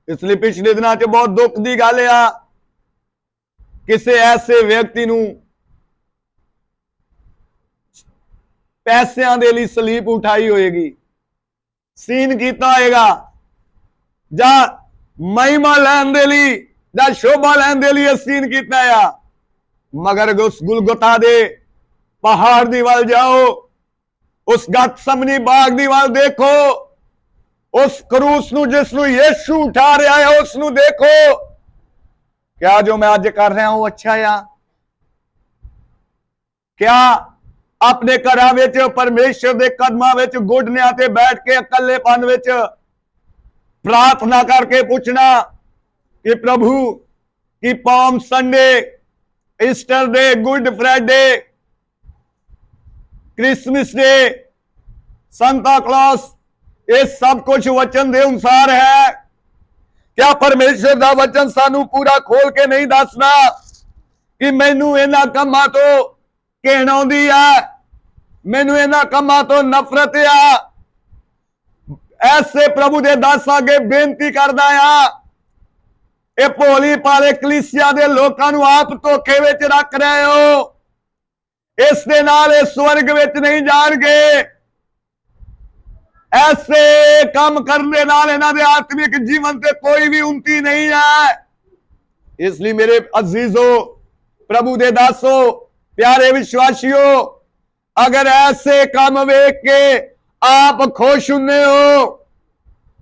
इसलिए पिछले दिनों च बहुत दुख की गल आ, किसी ऐसे व्यक्ति नूं पैसों के लिए सलीब उठाई होएगी, सीन किया होएगा, जा महिमा लैन दे लिए, जा शोभा लैन दे लिए सीन किया आ। मगर उस गुलगुता दे पहाड़ दी वाल जाओ, उस गतसमनी बाग दी वाल देखो, उस क्रूस नूं जिसनूं यीशु उठा रहा है उसनूं देखो। क्या जो मैं आज कर रहा हूं अच्छा आ? क्या अपने घरां विच परमेश्वर दे कदमां विच घुटनियां ते बैठ के इकल्लेपन विच प्रार्थना करके पूछना कि प्रभु कि palm Sunday, Easter day, good Friday, Christmas day, Santa Claus, ये सब कुछ वचन दे अनुसार है? क्या परमेश्वर दा वचन सानू पूरा खोल के नहीं दसना कि मैनू इन्हां कामां तो घिन आउंदी आ, मैनू इन्हां कामां तो नफरत आ? ऐसे प्रभु दे दास अगे बेनती करदा आ, ये भोली भाले कलीसिया दे लोकां नू आप धोखे विच रख रहे हो, इस दे नाल स्वर्ग विच नहीं जाणगे। ऐसे काम करने नाल इन्हां दे आत्मिक जीवन ते कोई भी उन्नति नहीं है। इसलिए मेरे अजीजों, प्रभु दे दासो, प्यारे विश्वासियों, अगर ऐसे काम वेख के आप खुश होंगे हो,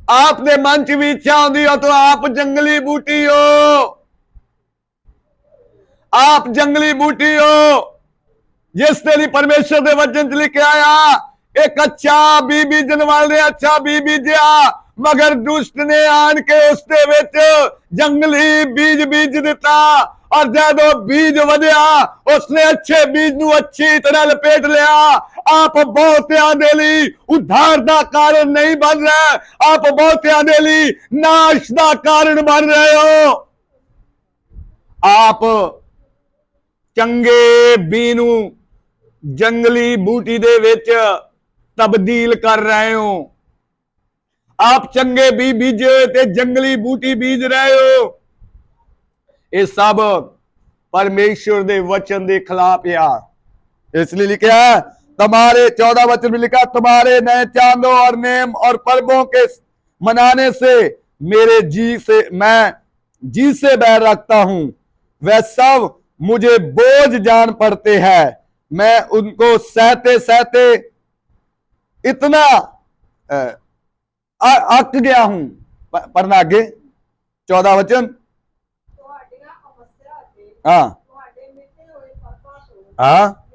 आपने मन च भी इच्छा होती हो, तो आप जंगली बूटी हो, आप जंगली बूटी हो। जिस तेरी परमेश्वर के वचन च लिखा आया, एक अच्छा बी बीजन वाले अच्छा बी बीजिया, मगर दुष्ट ने आन के उसके विच जंगली बीज बीज दिता, और जदों बीज वधिया उसने अच्छे बीज नूं अच्छी तरह लपेट लिया। आप बहुतियां दे लई उद्धार दा कारण नहीं बन रहे, आप बहुतियां दे लई नाश दा कारण बन रहे हो। आप चंगे बी नूं जंगली बूटी दे विच तब्दील कर रहे हो। आप चंगे बी बीजे ते जंगली बूटी बीज रहे हो। ये सब परमेश्वर दे वचन दे खिलाफ है। इसलिए लिखा है, तुम्हारे 14 वचन में लिखा, तुम्हारे नए चांदों और नेम और पर्वों के मनाने से मेरे मैं जी से बैर रखता हूं। वह सब मुझे बोझ जान पड़ते हैं। मैं उनको सहते सहते इतना अक गया हूं। पढ़ना आगे 14 वचन। हाँ हाँ,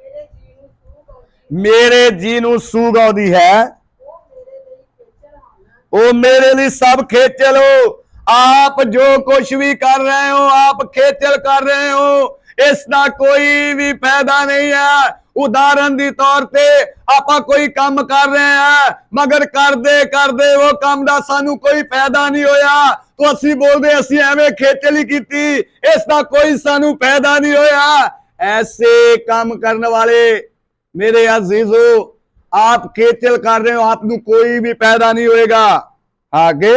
मेरे जी नूं सूग आउंदी है, वो मेरे लिए सब खेचल हो। आप जो कुछ भी कर रहे हो, आप खेचल कर रहे हो, इसका कोई भी फायदा नहीं है। उदाहरण के तौर पर आप कोई काम कर रहे हैं, मगर करते वो काम का सानू कोई फायदा नहीं होया, तो असी बोलते असी एवं खेचल ही की, इसका कोई सानू फायदा नहीं होया। ऐसे काम करने वाले मेरे अजीजों, आप खेचल कर रहे हो, आपको कोई भी फायदा नहीं होएगा। आगे,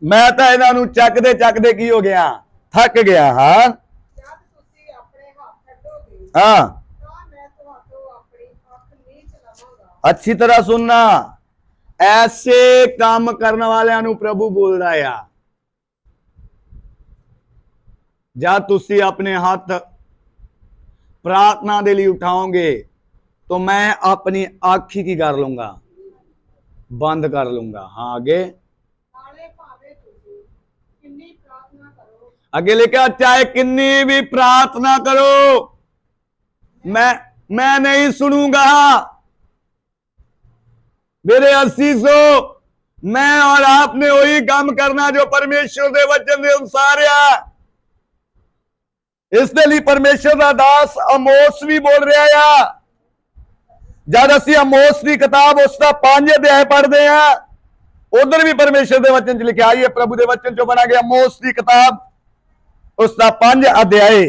मैं तो इन्हों चकते चकते की हो गया, थक गया। हाँ हाँ, अच्छी तरह सुनना, ऐसे काम करने वाले प्रभु बोल रहा है, जब तुसी अपने हाथ प्रार्थना के लिए उठाओगे तो मैं अपनी अख ही की कर लूंगा, बंद कर लूंगा। हाँ आगे, आगे लिखा, चाहे किन्नी भी प्रार्थना करो मैं नहीं सुनूंगा। मेरे असीसों, मैं और आपने वही काम करना जो परमेश्वर के वचन के अनुसार है। इसके लिए परमेश्वर का दास अमोस भी बोल रहा है। जब असी अमोस की किताब उसका 5 अध्याय पढ़ते हैं, उधर भी परमेश्वर के वचन च लिखा, आइए प्रभु के वचन चो बना गया अमोस की किताब उसका 5 अध्याय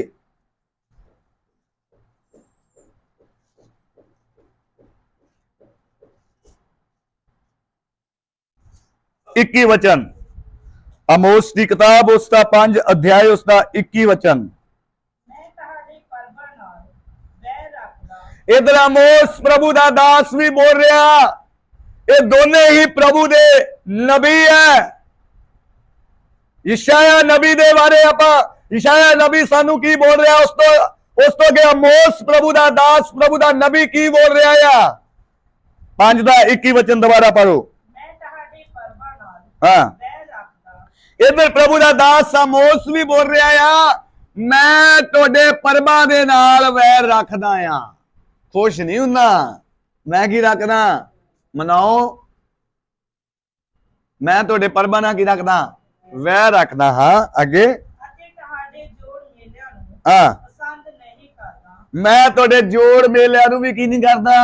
21 वचन। अमोस की किताब उसका 5 अध्याय उसका 21 वचन। इधर अमोस प्रभु का दास भी बोल रहा, ये दोनों ही प्रभु दे नबी है। यशाया नबी दे बारे आप यशाया नबी सानू की बोल रहा, उस तो के अमोस प्रभु का दास प्रभु का नबी की बोल रहा है। 5 का 21 वचन दोबारा पढ़ो। हाँ, इधर प्रभु का दास अमोस भी बोल रहा है, मैं तोड़े परबा दे नाल वैर रखदा आ। खुश नहीं हुंदा, मैं की रखदा, मनाओ, मैं तोड़े परबा नाल की रखदा, वैर रखदा। हाँ आगे, हाँ, मैं तोड़े जोड़ मेलिया नूं भी की नहीं करदा।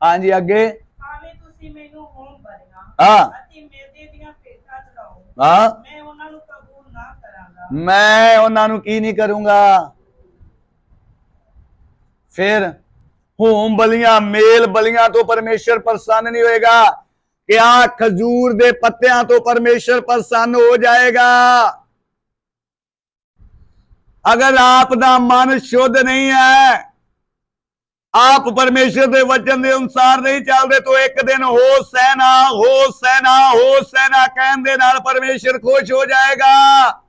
हाँ जी आगे, हाँ हाँ, मैं उन्होंने की नहीं करूंगा। फिर होम बलियां मेल बलियां तो परमेश्वर प्रसन्न नहीं होएगा, क्या खजूर दे पत्तियां तो परमेश्वर प्रसन्न हो जाएगा। अगर आपका मन शुद्ध नहीं है, ਆਪ ਪਰਮੇਸ਼ਰ ਦੇ ਵਚਨ ਦੇ ਅਨੁਸਾਰ ਨਹੀਂ ਚੱਲਦੇ ਤਾਂ ਇੱਕ ਦਿਨ ਹੋ ਸੈਨਾ ਕਹਿਣ ਦੇ ਨਾਲ ਪਰਮੇਸ਼ਰ ਖੁਸ਼ ਹੋ ਜਾਏਗਾ।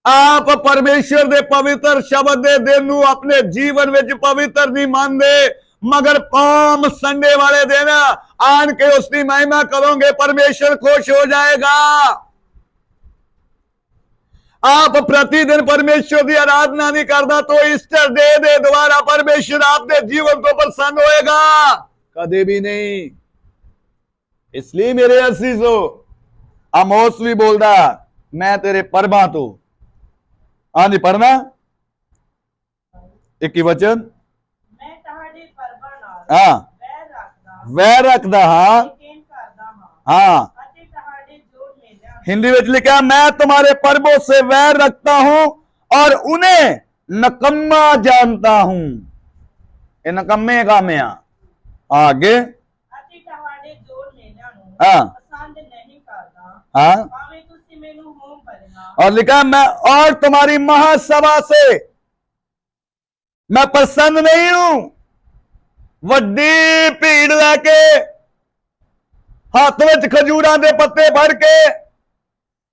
ਆਪ ਪਰਮੇਸ਼ਰ ਦੇ ਪਵਿੱਤਰ ਸ਼ਬਦ ਦੇ ਦਿਨ ਨੂੰ ਆਪਣੇ ਜੀਵਨ ਵਿੱਚ ਪਵਿੱਤਰ ਨਹੀਂ ਮੰਨਦੇ, ਮਗਰ ਪਾਮ ਸੰਡੇ ਵਾਲੇ ਦਿਨ ਆਣ ਕੇ ਉਸ ਦੀ ਮਹਿਮਾ ਕਰੋਗੇ, ਪਰਮੇਸ਼ਰ ਖੁਸ਼ ਹੋ ਜਾਏਗਾ। आप प्रतिदिन परमेश्वर की आराधना नहीं करता तो ईस्टर डे दे द्वारा परमेश्वर आपके जीवन को प्रसन्न होएगा कदे भी नहीं। इसलिए मेरे अजीजो आमोस भी बोलता मैं तेरे परबा तो हाँ जी पढ़ना एक ही वचन हाँ वैर रखदा हाँ हाँ हिंदी में लिखा मैं तुम्हारे पर्वों से वैर रखता हूं और उन्हें नकम्मा जानता हूं। ये नकम्मे काम है आगे हाँ हाँ और लिखा मैं और तुम्हारी महासभा से मैं प्रसन्न नहीं हूं। वड्डी भीड़ लैके हाथ में खजूरां दे पत्ते भर के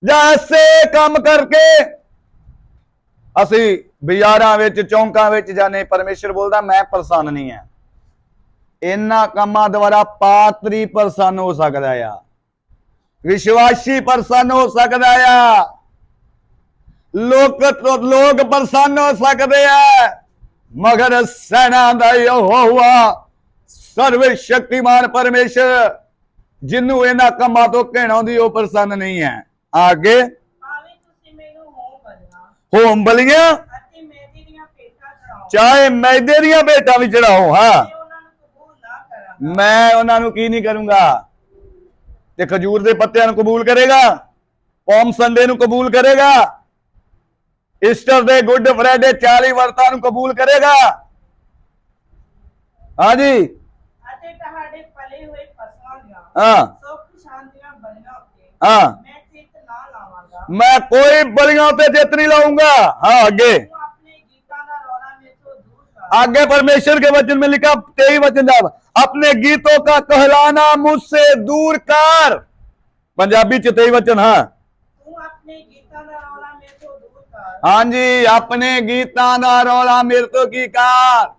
ਜਾਂ ਐਸੇ ਕੰਮ ਕਰਕੇ ਅਸੀਂ ਬਾਜ਼ਾਰਾਂ ਵਿੱਚ ਚੌਂਕਾਂ ਵਿੱਚ ਜਾਣੇ, ਪਰਮੇਸ਼ਰ ਬੋਲਦਾ ਮੈਂ ਪ੍ਰਸੰਨ ਨਹੀਂ ਹੈ। ਇਹਨਾਂ ਕੰਮਾਂ ਦੁਆਰਾ ਪਾਤਰੀ ਪ੍ਰਸੰਨ ਹੋ ਸਕਦਾ ਆ, ਵਿਸ਼ਵਾਸੀ ਪ੍ਰਸੰਨ ਹੋ ਸਕਦਾ ਆ, ਲੋਕ ਪ੍ਰਸੰਨ ਹੋ ਸਕਦੇ ਆ, ਮਗਰ ਸੈਨਾ ਦਾ ਯਹੋਵਾ ਸਰਵ ਸ਼ਕਤੀਮਾਨ ਪਰਮੇਸ਼ਰ ਜਿਹਨੂੰ ਇਹਨਾਂ ਕੰਮਾਂ ਤੋਂ ਘਿਣਾਉਂਦੀ ਉਹ ਪ੍ਰਸੰਨ ਨਹੀਂ ਹੈ। आगे होम बलियां चाहे मैदे दियां भेटां भी चढ़ाओ हाँ मैं उन्होंने की नहीं करूंगा। ते खजूर के पत्तियां नूं कबूल करेगा, पॉम संडे नूं कबूल करेगा, ईस्टर दे गुड फ्राइडे 40 वर्तां नूं कबूल करेगा। हाँ जी हाँ हाँ मैं कोई बलियां पे जित नहीं लाऊंगा। हाँ आगे परमेश्वर के वचन में लिखा 23 वचन जब अपने गीतों का कहलाना मुझसे दूर कर। पंजाबी च 23 वचन हाँ हाँ जी अपने गीतां दा रौला मेरे तो की कार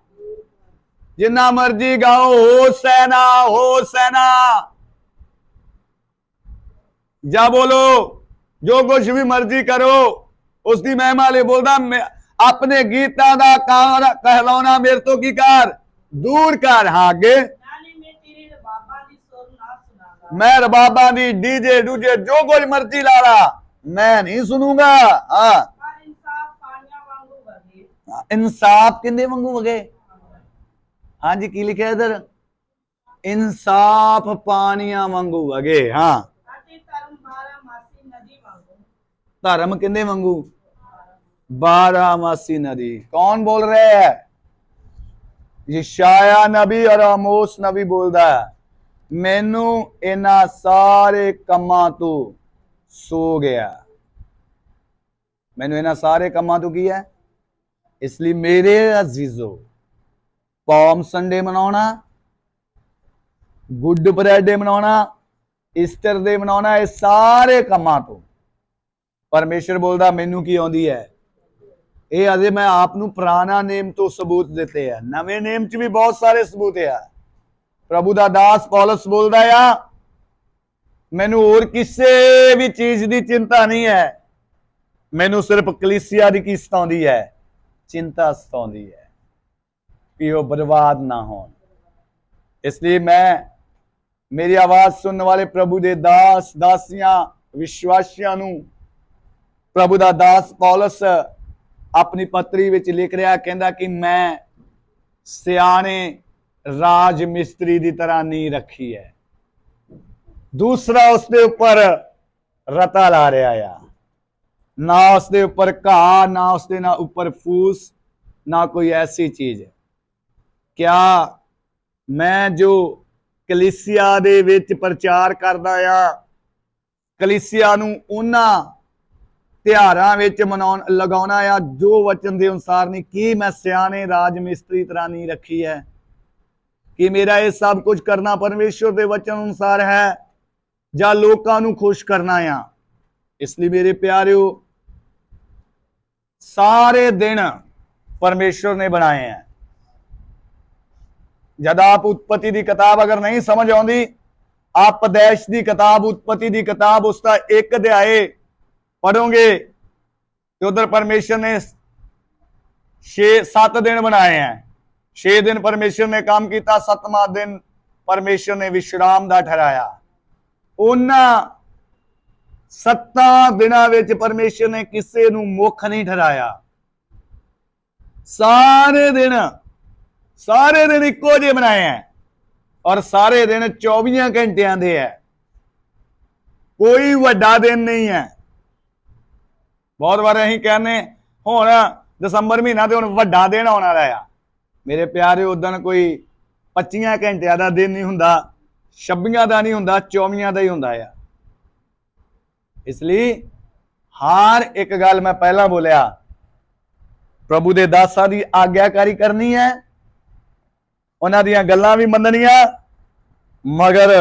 जिन्ना मर्जी गाओ हो सेना जा बोलो जो कुछ भी मर्जी करो उसकी महिमा ले बोलता अपने गीतां दा कहलाना मेरे तो की कार दूर कर। हाँ आगे मैं रबाबा दी डीजे डूजे जो कुछ मर्जी ला रहा मैं नहीं सुनूंगा। हाँ इंसाफ किंदे वांगू वगे हाँ जी की लिखा इधर इंसाफ पानियां वांगू वगे। हाँ धर्म किंदे वांगू बारामासी नदी। कौन बोल रहे है? यशाया नबी और आमोस नबी बोलता है मैनू इन्हां सारे कमां तो सो गया, मैनू इन्हां सारे कमां तो की है। इसलिए मेरे अजीजो पॉम संडे मनाना, गुड फ्राइडे मनाना, ईस्टर डे मनाना, ये सारे कमां तो परमेश्वर बोलता मैनू की आउंदी है। ये अजे मैं आप पुराना नेम तो सबूत देते हैं, नवे नेम च भी बहुत सारे सबूत है। प्रभु दा दास पौलुस बोलता है मैनू और किसी भी चीज की चिंता नहीं है, मैनू सिर्फ कलीसिया की की सताउंदी है, चिंता सताउंदी है कि वो बर्बाद ना हो। इसलिए मैं मेरी आवाज सुनने वाले प्रभु दे दास दासियां विश्वासियां नू प्रभु दा दास पौलुस अपनी पत्री विच लिख रहा कहंदा कि मैं सियाने राज मिस्त्री की तरह नहीं रखी है, दूसरा उसके ऊपर रता ला रहा है, ना उसके ऊपर घा ना उसके ना ऊपर फूस ना कोई ऐसी चीज है। क्या मैं जो कलीसिया दे विच प्रचार करदा आ कलीसिया नूं उन्हां ਤਿਉਹਾਰਾਂ ਵਿੱਚ ਮਨਾਉਣ ਲਗਾਉਣਾ ਆ, ਜੋ ਵਚਨ ਦੇ ਅਨੁਸਾਰ ਨਹੀਂ। ਕੀ ਮੈਂ ਸਿਆਣੇ ਰਾਜ ਮਿਸਤਰੀ ਤਰ੍ਹਾਂ ਨਹੀਂ ਰੱਖੀ ਹੈ? ਕਿ ਮੇਰਾ ਇਹ ਸਭ ਕੁਝ ਕਰਨਾ ਪਰਮੇਸ਼ਵਰ ਦੇ ਵਚਨ ਅਨੁਸਾਰ ਹੈ ਜਾਂ ਲੋਕਾਂ ਨੂੰ ਖੁਸ਼ ਕਰਨਾ ਆ? ਇਸ ਲਈ ਮੇਰੇ ਪਿਆਰਿਓ, ਸਾਰੇ ਦਿਨ परमेश्वर ने बनाए हैं। जब आप उत्पत्ति की किताब अगर नहीं समझ आती, आप पदैश की किताब, उत्पत्ति की किताब, उसका एक अध्याय पढ़ोगे तो उधर परमेश्वर ने 7 दिन बनाए हैं। 6 दिन परमेश्वर ने काम किया, 7वां दिन परमेश्वर ने विश्राम का ठहराया। उन्होंने 7 दिनों में परमेश्वर ने किसी को मुख नहीं ठहराया। सारे दिन इको जे बनाए हैं और सारे दिन 24 घंटिया दे है। कोई वड्डा दिन नहीं है। बहुत बार अं कहने हुण दिसंबर महीना तो हुण वड्डा दिन आने वाला है। मेरे प्यारे, उदन कोई 25 घंटिया का दिन नहीं हुंदा, 26 का नहीं हुंदा, 24 का ही हुंदा है। इसलिए हर एक गल मैं पहला बोलिया, प्रभु के दासां की आग्याकारी करनी है, उन्हां दीयां गल्लां भी मननियां, मगर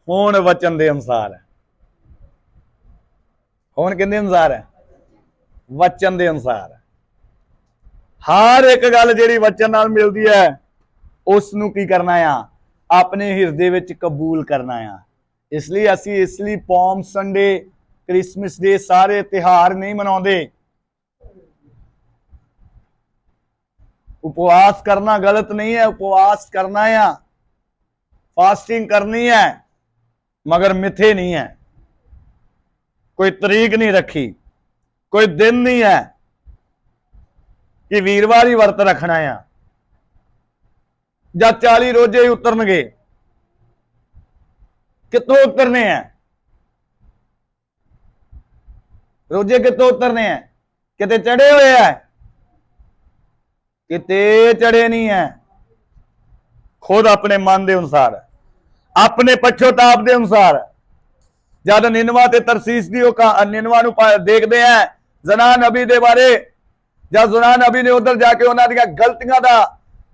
हुण वचन के अनुसार है। हुण किहदे अनुसार है? वचन के अनुसार। हर एक गल जिहड़ी वचन नाल मिलदी है, उसनूं की करना आ? अपने हिरदे विच कबूल करना आ। इसलिए असीं इसलिए पॉम संडे, क्रिसमस डे, सारे त्योहार नहीं मनाउंदे। उपवास करना गलत नहीं है, उपवास करना है, फास्टिंग करनी है, मगर मिथे नहीं है। कोई तरीक नहीं रखी, कोई दिन नहीं है कि वीरवार ही वर्त रखना है या 40 रोजे ही उतरनगे। कितों उतरने हैं रोजे? कितों उतरने हैं? किते चढ़े हुए हैं? किते चढ़े नहीं है। खुद अपने मन के अनुसार, अपने पश्चाताप के अनुसार। जब निनवा ते तरसीस दी निनवा नूं देखते हैं, जना नबी दे बारे, जब जना नबी ने उधर जाके उन्हां दी गलतियां दा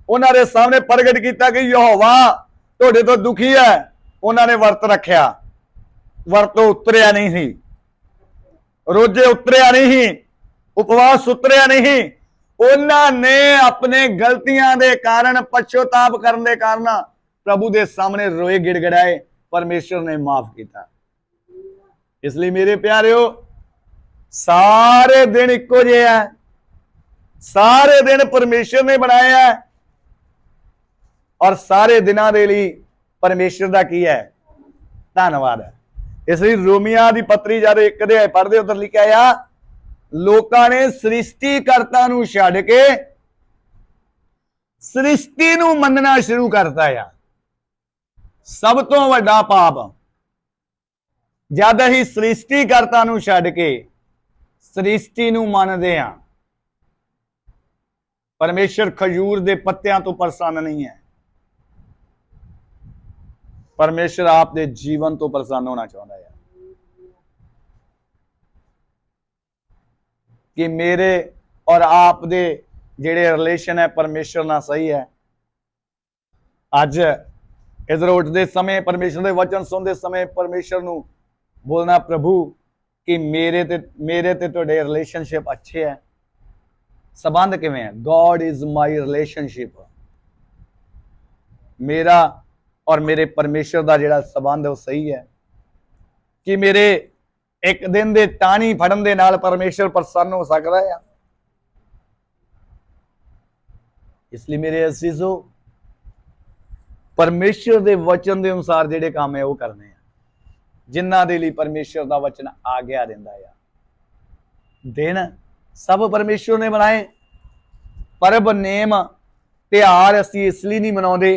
उन्हां दे सामने प्रगट किया कि यहोवा तुहाडे तो दुखी है, उन्होंने वर्त रखा, वर्त उतरिया नहीं ही, रोजे उतरिया नहीं ही, उपवास उतरिया नहीं। उन्होंने अपने गलतियां दे कारण, पश्चाताप करने के कारण प्रभु के सामने रोए, गिड़गिड़ाए, परमेश्वर ने माफ किया। इसलिए मेरे प्यारिओ, सारे दिन इको जे है, सारे दिन परमेश्वर ने बनाए हैं और सारे दिनों के लिए परमेश्वर का की है धन्यवाद है। इसलिए रोमिया की पत्री जब एक अध्याय पढ़ते उधर लिखा आ, लोकां ने सृष्टिकर्ता नूं छड्ड के सृष्टि नूं मनना शुरू करता है। सब तो वड्डा पाप जद ही सृष्टिकर्ता नूं छड्ड के सृष्टि नूं मनदे हां। परमेश्वर खजूर दे पत्तियां तो प्रसन्न नहीं है, परमेश्वर आपके जीवन तो प्रसन्न होना चाहता है कि मेरे और आप दे जेड़े रिलेशन है परमेश्वर ना सही है। अज इधर उठते समय, परमेश्वर के वचन सुनते समय परमेश्वर नूं बोलना, प्रभु कि मेरे ते तुहाडे रिलेशनशिप अच्छे है। संबंध किवें है? God is my relationship. मेरा और मेरे परमेश्वर का जिहड़ा संबंध वो सही है कि मेरे एक दिन दे टाणी फड़न दे नाल परमेश्वर प्रसन्न हो सकता है। इसलिए मेरे अजीजों, परमेश्वर के वचन के अनुसार जिहड़े काम है वो करने हैं, जिन्हां दे लई परमेश्वर का वचन आग्या दिंदा है। दिन सब परमेश्वर ने बनाए, परब नेम त्योहार असीं इसलिए नहीं मनाउंदे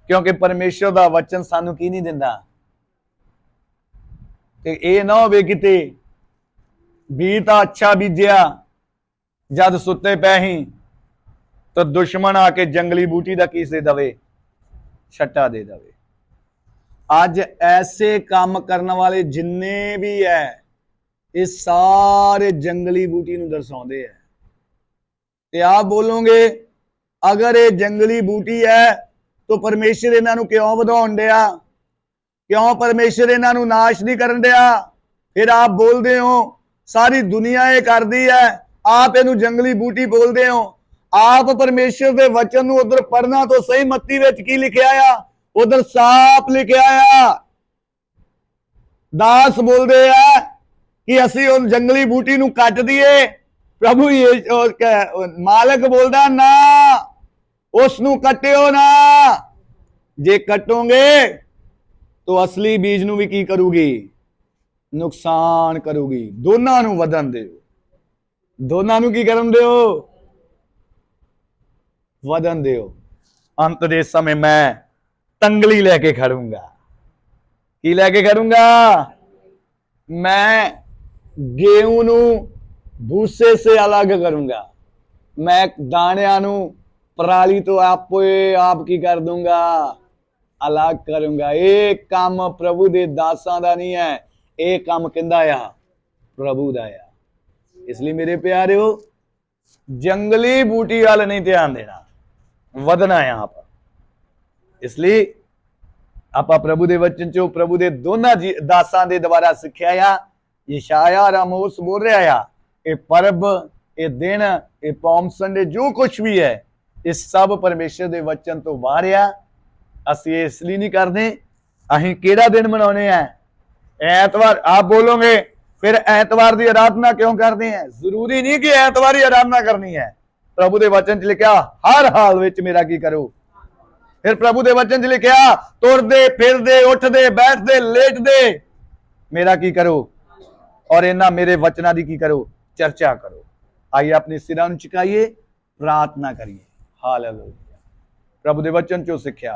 क्योंकि परमेश्वर का वचन सानू की नहीं दिंदा कि ये ना हो किते बी तो अच्छा बीजिया, जद सुते पै ही तो दुश्मन आके जंगली बूटी का कीस दे दवे, छट्टा दे दवे। अज ऐसे काम करने वाले जिन्ने भी है ਇਹ ਸਾਰੇ ਜੰਗਲੀ ਬੂਟੀ ਨੂੰ ਦਰਸਾਉਂਦੇ ਆ। ਤੇ ਆਪ ਬੋਲੋਗੇ ਅਗਰ ਇਹ ਜੰਗਲੀ ਬੂਟੀ ਹੈ ਤਾਂ ਪਰਮੇਸ਼ਰ ਇਹਨਾਂ ਨੂੰ ਕਿਉਂ ਵਧਾਉਣ ਡਿਆ? ਕਿਉਂ ਪਰਮੇਸ਼ਰ ਇਹਨਾਂ ਨੂੰ ਨਾਸ਼ ਨਹੀਂ ਕਰਨ ਡਿਆ? ਫਿਰ ਆਪ ਬੋਲਦੇ ਹੋ ਸਾਰੀ ਦੁਨੀਆ ਇਹ ਕਰਦੀ ਹੈ, ਆਪ ਇਹਨੂੰ ਜੰਗਲੀ ਬੂਟੀ ਬੋਲਦੇ ਹੋ। ਆਪ ਪਰਮੇਸ਼ਰ ਦੇ ਵਚਨ ਨੂੰ ਉਧਰ ਪੜਨਾ ਤਾਂ ਸਹੀ, ਮੱਤੀ ਵਿੱਚ ਕੀ ਲਿਖਿਆ ਆ? ਉਧਰ ਸਾਫ਼ ਲਿਖਿਆ ਆ, ਦਾਸ ਬੋਲਦੇ ਆ ਕਿ ਅਸੀਂ ਉਹ ਜੰਗਲੀ ਬੂਟੀ ਨੂੰ ਕੱਟ ਦਈਏ। ਪ੍ਰਭੂ ਮਾਲਕ ਬੋਲਦਾ ਨਾ, ਉਸ ਨੂੰ ਕੱਟਿਓ ਨਾ। ਜੇ ਕੱਟੋਗੇ ਤਾਂ ਅਸਲੀ ਬੀਜ ਨੂੰ ਵੀ ਕੀ ਕਰੂਗੀ? ਨੁਕਸਾਨ ਕਰੂਗੀ। ਦੋਨਾਂ ਨੂੰ ਵਧਣ ਦਿਓ। ਦੋਨਾਂ ਨੂੰ ਕੀ ਕਰਨ ਦਿਓ? ਵਧਣ ਦਿਓ। ਅੰਤ ਦੇ ਸਮੇਂ ਮੈਂ ਤੰਗਲੀ ਲੈ ਕੇ ਖੜੂੰਗਾ। ਕੀ ਲੈ ਕੇ ਖੜੂੰਗਾ? मैं गेहूं नू भूसे से अलग करूंगा, मैं दाणियां नू पराली तो आप की कर दूंगा, अलग करूंगा। ये काम प्रभु दे दासां दा नहीं है, ये काम किंदा आ? प्रभु दा आ। इसलिए मेरे प्यारिओ जंगली बूटी वाल नहीं ध्यान देना, वधना है आप। इसलिए ਆਪਾਂ ਪ੍ਰਭੂ ਦੇ ਵਚਨ ਚੋਂ ਪ੍ਰਭੂ ਦੇ ਦੋਨਾਂ ਦਾਸਾਂ ਦੇ ਦੁਆਰਾ ਸਿੱਖਿਆ ਆ। ਯਸ਼ਾਇਆ ਔਰ ਆਮੋਸ ਬੋਲ ਰਿਹਾ ਆ ਇਹ ਪਰਬ, ਇਹ ਦਿਨ, ਇਹ ਪੌਮ ਸੰਡੇ ਜੋ ਕੁਝ ਵੀ ਹੈ, ਇਹ ਸਭ ਪਰਮੇਸ਼ਰ ਦੇ ਵਚਨ ਤੋਂ ਬਾਹਰ ਆ। ਅਸੀਂ ਇਸ ਲਈ ਨਹੀਂ ਕਰਦੇ। ਅਸੀਂ ਕਿਹੜਾ ਦਿਨ ਮਨਾਉਨੇ ਆ? ਐਤਵਾਰ। ਆਪ ਬੋਲੋਗੇ ਫਿਰ ਐਤਵਾਰ ਦੀ ਆਰਾਧਨਾ ਕਿਉਂ ਕਰਦੇ ਆ? ਜ਼ਰੂਰੀ ਨਹੀਂ ਕਿ ਐਤਵਾਰ ਹੀ ਆਰਾਧਨਾ ਕਰਨੀ ਹੈ। ਪ੍ਰਭੂ ਦੇ ਵਚਨ 'ਚ ਲਿਖਿਆ ਹਰ ਹਾਲ ਵਿੱਚ ਮੇਰਾ ਕੀ ਕਰੋ। फिर प्रभु दे वचन च लिखिया तुरदे फिरदे उठदे बैठदे लेटदे मेरा की करो, और इन्हां मेरे वचनां दी की करो? चर्चा करो। आइए अपने सिरां नूं झुकाइए, प्रार्थना करिए। हालेलुया। प्रभु दे वचन चों सिक्ख्या